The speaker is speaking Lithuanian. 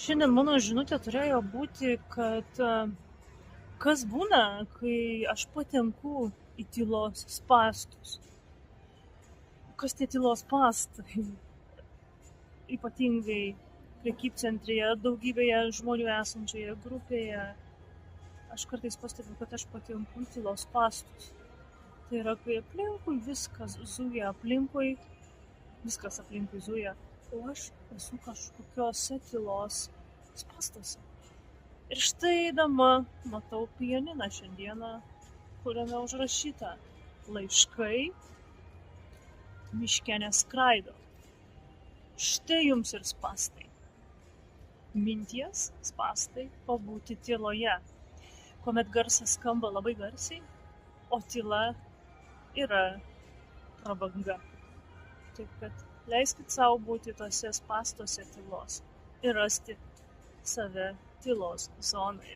Šiandien mano žinutė turėjo būti, kad kas būna, kai aš patenku į tylos spąstus. Kas tie tylos spąstai? Ypatingai prekybcentryje, daugybėje žmonių esančioje grupėje. Aš kartais pastebiu, kad aš patenku į tylos spąstus. Tai yra, kai aplinkui viskas zuja, viskas aplinkui zuja, o aš esu kažkokiose tylos spąstuose. Ir štai eidama matau pianiną šiandieną, kuriame užrašyta: laiškai miške neskraido. Štai jums ir spąstai. Minties spąstai pabūti tyloje, kuomet garsas skamba labai garsiai, o tyla yra prabanga. Taip kad leiskit sau būti tose spąstuose tylos ir rasti save tylos zonoje.